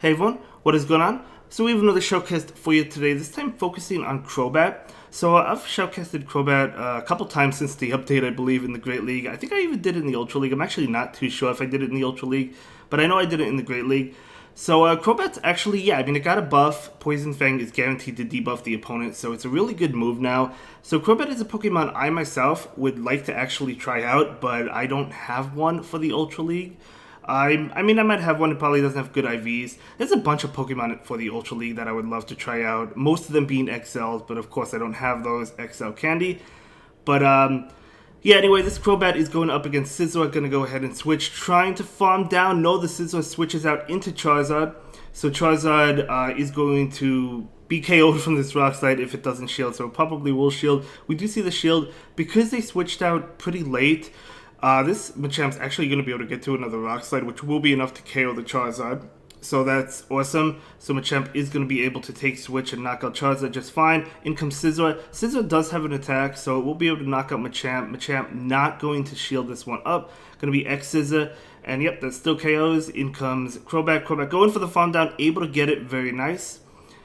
Hey everyone, what is going on? So we have another showcast for you today, this time focusing on Crobat. So I've showcasted Crobat a couple times since the update, I believe, in the Great League. I think I even did it in the Ultra League. I'm actually not too sure if I did it in the Ultra League, but I know I did it in the Great League. So Crobat's actually, yeah, I mean, it got a buff. Poison Fang is guaranteed to debuff the opponent, so it's a really good move now. So Crobat is a Pokemon I myself would like to actually try out, but I don't have one for the Ultra League. I mean, I might have one. It probably doesn't have good IVs. There's a bunch of Pokemon for the Ultra League that I would love to try out. Most of them being XLs, but of course I don't have those XL candy. But yeah. Anyway, this Crobat is going up against Scizor. Going to go ahead and switch, trying to farm down. No, the Scizor switches out into Charizard. So Charizard is going to be KO'd from this Rock Slide if it doesn't shield. So it probably will shield. We do see the shield because they switched out pretty late. This Machamp's actually going to be able to get to another Rock Slide, which will be enough to KO the Charizard. So that's awesome. So Machamp is going to be able to take Switch and knock out Charizard just fine. In comes Scizor. Scizor does have an attack, so it will be able to knock out Machamp. Machamp not going to shield this one up. Going to be X-Scizor. And yep, that still KOs. In comes Crobat. Crobat going for the farm down. Able to get it. Very nice.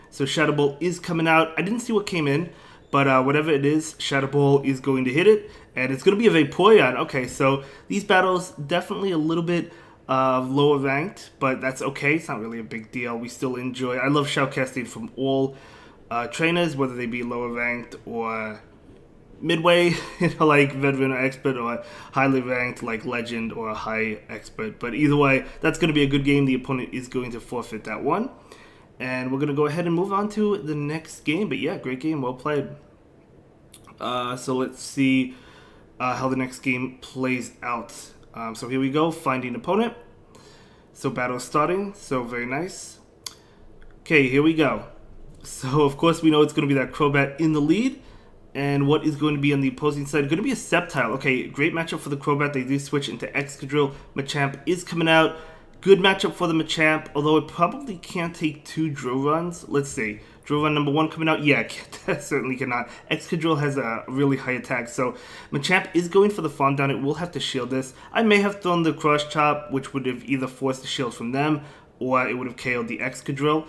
So Shadow Ball is coming out. I didn't see what came in. But whatever it is, Shadow Ball is going to hit it, and it's going to be a Vaporeon. Okay, so these battles definitely a little bit lower ranked, but that's okay. It's not really a big deal. We still enjoy. I love shoutcasting from all trainers, whether they be lower ranked or midway, like veteran or expert, or highly ranked like legend or high expert. But either way, that's going to be a good game. The opponent is going to forfeit that one. And we're going to go ahead and move on to the next game. But yeah, great game. Well played. So let's see how the next game plays out. So here we go. Finding opponent. So battle starting. So very nice. Okay, here we go. So of course we know it's going to be that Crobat in the lead. And what is going to be on the opposing side? Going to be a Sceptile. Okay, great matchup for the Crobat. They do switch into Excadrill. Machamp is coming out. Good matchup for the Machamp, although it probably can't take two drill runs. Let's see. Drill run number 1 coming out. Yeah, certainly cannot. Excadrill has a really high attack, so Machamp is going for the farm down. It will have to shield this. I may have thrown the Cross Chop, which would have either forced the shield from them, or it would have KO'd the Excadrill,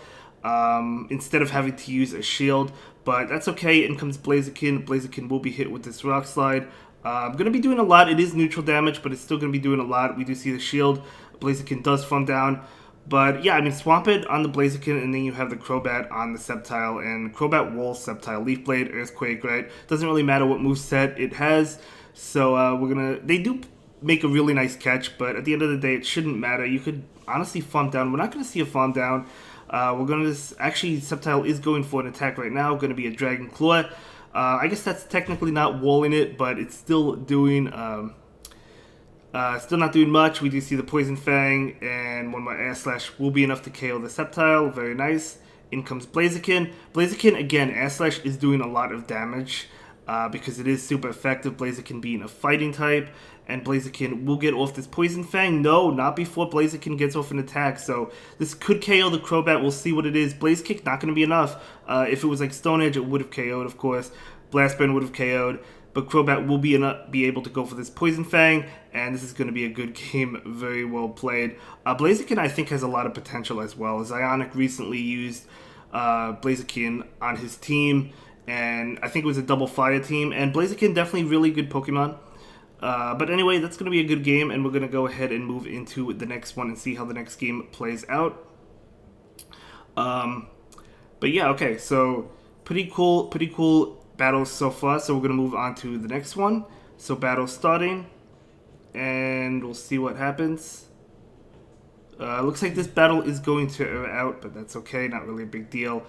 instead of having to use a shield. But that's okay. In comes Blaziken. Blaziken will be hit with this Rock Slide. Going to be doing a lot. It is neutral damage, but it's still going to be doing a lot. We do see the shield. Blaziken does farm down. But yeah, I mean, Swampert on the Blaziken, and then you have the Crobat on the Sceptile. And Crobat Wall, Sceptile, Leaf Blade, Earthquake, right? Doesn't really matter what moveset it has. So they do make a really nice catch, but at the end of the day, it shouldn't matter. You could honestly farm down. We're not going to see a farm down. We're going to, actually, Sceptile is going for an attack right now. Going to be a Dragon Claw. I guess that's technically not walling it, but it's still doing... still not doing much. We do see the Poison Fang, and one more Air Slash will be enough to KO the Sceptile. Very nice. In comes Blaziken. Blaziken, again, Air Slash is doing a lot of damage because it is super effective. Blaziken being a fighting type, and Blaziken will get off this Poison Fang. No, not before Blaziken gets off an attack. So this could KO the Crobat. We'll see what it is. Blaze Kick, not going to be enough. If it was like Stone Edge, it would have KO'd, of course. Blast Burn would have KO'd. But Crobat will be able to go for this Poison Fang, and this is going to be a good game. Very well played. Blaziken, I think, has a lot of potential as well. Zionic recently used Blaziken on his team, and I think it was a double fire team. And Blaziken, definitely really good Pokemon. But anyway, that's going to be a good game, and we're going to go ahead and move into the next one and see how the next game plays out. But yeah, okay, so pretty cool battles so far, so we're going to move on to the next one. So battle starting, and we'll see what happens. Looks like this battle is going to air out, but that's okay, not really a big deal.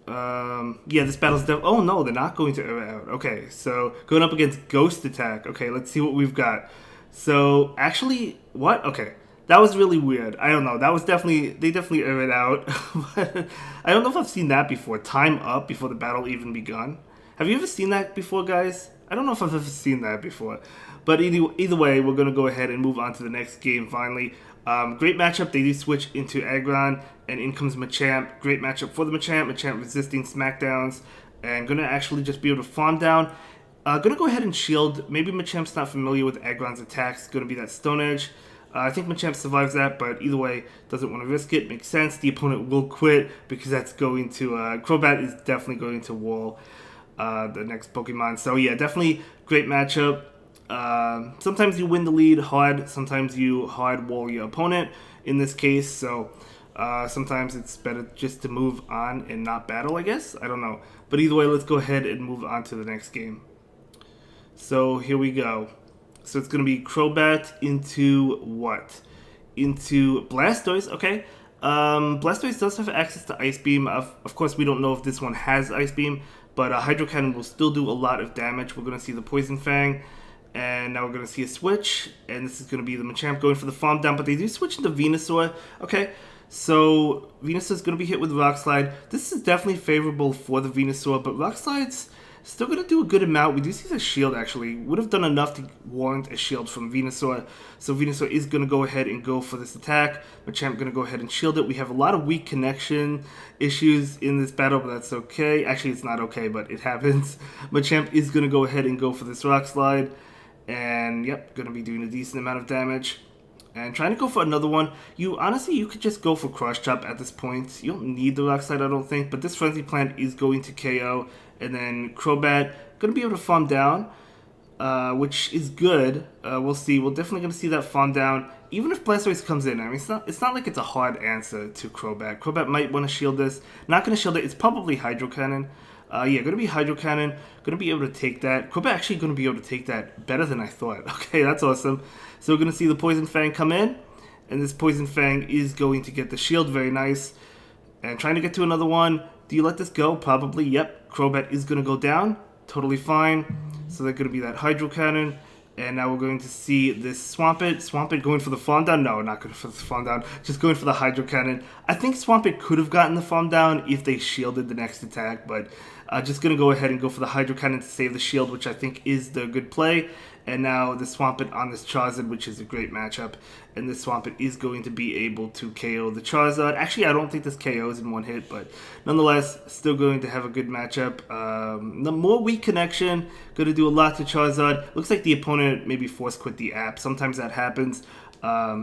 Yeah, this battle's oh no, they're not going to air out. Okay, so going up against Ghost Attack. Okay, let's see what we've got. So actually, what? Okay, that was really weird. I don't know. That was they definitely air it out. But I don't know if I've seen that before. Time up before the battle even begun. Have you ever seen that before, guys? I don't know if I've ever seen that before. But either way, we're going to go ahead and move on to the next game finally. Great matchup. They do switch into Aggron, and in comes Machamp. Great matchup for the Machamp. Machamp resisting Smackdowns, and going to actually just be able to farm down. Going to go ahead and shield. Maybe Machamp's not familiar with Aggron's attacks. Going to be that Stone Edge. I think Machamp survives that, but either way, doesn't want to risk it. Makes sense. The opponent will quit because that's going to... Crobat is definitely going to wall the next Pokemon. So yeah, definitely great matchup. Sometimes you win the lead hard. Sometimes you hard wall your opponent in this case. So sometimes it's better just to move on and not battle, I guess. I don't know. But either way, let's go ahead and move on to the next game. So here we go. So it's going to be Crobat into what? Into Blastoise, okay. Blastoise does have access to Ice Beam. Of course, we don't know if this one has Ice Beam, but Hydro Cannon will still do a lot of damage. We're going to see the Poison Fang, and now we're going to see a switch, and this is going to be the Machamp going for the Farm Down, but they do switch into Venusaur, okay. So Venusaur is going to be hit with Rock Slide. This is definitely favorable for the Venusaur, but Rock Slide's still going to do a good amount. We do see the shield, actually. Would have done enough to warrant a shield from Venusaur. So Venusaur is going to go ahead and go for this attack. Machamp going to go ahead and shield it. We have a lot of weak connection issues in this battle, but that's okay. Actually, it's not okay, but it happens. Machamp is going to go ahead and go for this Rock Slide. And, yep, going to be doing a decent amount of damage. And trying to go for another one. Honestly, you could just go for Cross Chop at this point. You don't need the Rock Slide, I don't think. But this Frenzy Plant is going to KO. And then Crobat going to be able to farm down, which is good. We'll see. We're definitely going to see that farm down, even if Blastoise comes in. I mean, it's not like it's a hard answer to Crobat. Crobat might want to shield this. Not going to shield it. It's probably Hydro Cannon. Yeah, going to be Hydro Cannon. Going to be able to take that. Crobat actually going to be able to take that better than I thought. Okay, that's awesome. So we're going to see the Poison Fang come in, and this Poison Fang is going to get the shield. Very nice. And trying to get to another one. Do you let this go? Probably. Yep. Crobat is going to go down. Totally fine. So they're going to be that Hydro Cannon. And now we're going to see this Swampert. Swampert going for the Farm Down? No, not going for the Farm Down. Just going for the Hydro Cannon. I think Swampert could have gotten the Farm Down if they shielded the next attack. But just going to go ahead and go for the Hydro Cannon to save the shield, which I think is the good play. And now the Swampert on this Charizard, which is a great matchup. And this Swampert is going to be able to KO the Charizard. Actually, I don't think this KOs in one hit, but nonetheless, still going to have a good matchup. The more weak connection, going to do a lot to Charizard. Looks like the opponent maybe force quit the app. Sometimes that happens. I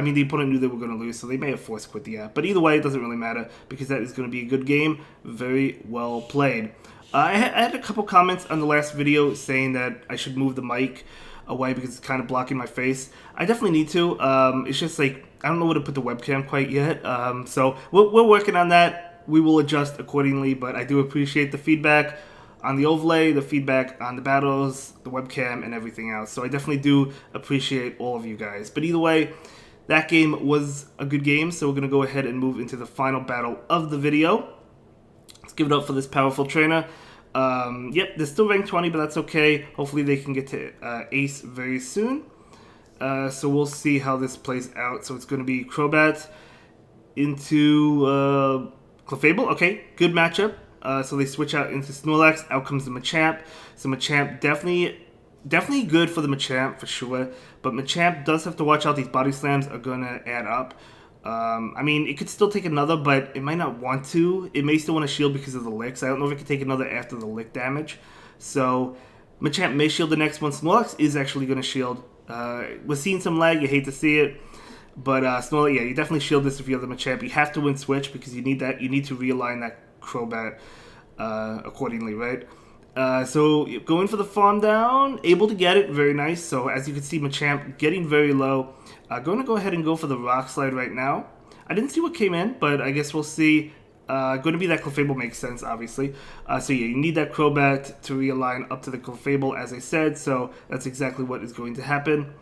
mean, the opponent knew they were going to lose, so they may have force quit the app. But either way, it doesn't really matter because that is going to be a good game. Very well played. I had a couple comments on the last video saying that I should move the mic away because it's kind of blocking my face. I definitely need to. It's just like, I don't know where to put the webcam quite yet. So we're working on that. We will adjust accordingly, but I do appreciate the feedback on the overlay, the feedback on the battles, the webcam, and everything else. So I definitely do appreciate all of you guys. But either way, that game was a good game, so we're going to go ahead and move into the final battle of the video. Let's give it up for this powerful trainer. Yep, they're still ranked 20, but that's okay. Hopefully they can get to Ace very soon. So we'll see how this plays out. So it's going to be Crobat into Clefable. Okay, good matchup. So they switch out into Snorlax. Out comes the Machamp. So Machamp definitely good for the Machamp for sure. But Machamp does have to watch out. These body slams are going to add up. I mean, it could still take another, but it might not want to. It may still want to shield because of the licks. I don't know if it could take another after the lick damage. So, Machamp may shield the next one. Snorlax is actually going to shield. We're seeing some lag. You hate to see it. But Snorlax, yeah, you definitely shield this if you have the Machamp. You have to win Switch because you need that. You need to realign that Crobat accordingly, right? So, going for the Farm Down. Able to get it. Very nice. So, as you can see, Machamp getting very low. Going to go ahead and go for the Rock Slide right now. I didn't see what came in, but I guess we'll see. Going to be that Clefable makes sense, obviously. So yeah, you need that Crobat to realign up to the Clefable, as I said. So that's exactly what is going to happen.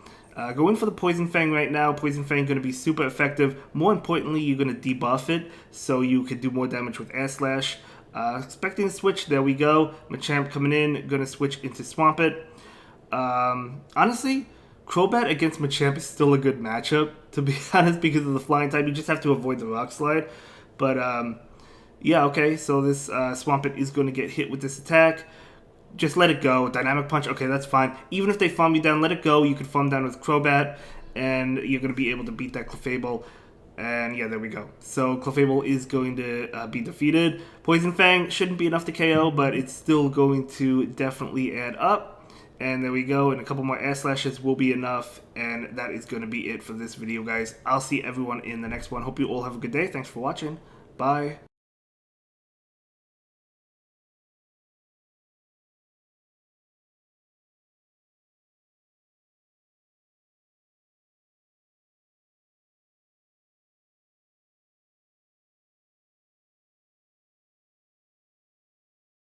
Going for the Poison Fang right now. Poison Fang going to be super effective. More importantly, you're going to debuff it, so you could do more damage with Air Slash. Expecting a switch. There we go. Machamp coming in. Going to switch into Swampert. Honestly, Crobat against Machamp is still a good matchup, to be honest, because of the flying type. You just have to avoid the Rock Slide. But, yeah, okay, so this Swampert is going to get hit with this attack. Just let it go. Dynamic Punch, okay, that's fine. Even if they farm you down, let it go. You could farm down with Crobat, and you're going to be able to beat that Clefable. And, yeah, there we go. So, Clefable is going to be defeated. Poison Fang shouldn't be enough to KO, but it's still going to definitely add up. And there we go, and a couple more air slashes will be enough, and that is going to be it for this video, guys. I'll see everyone in the next one. Hope you all have a good day. Thanks for watching. Bye.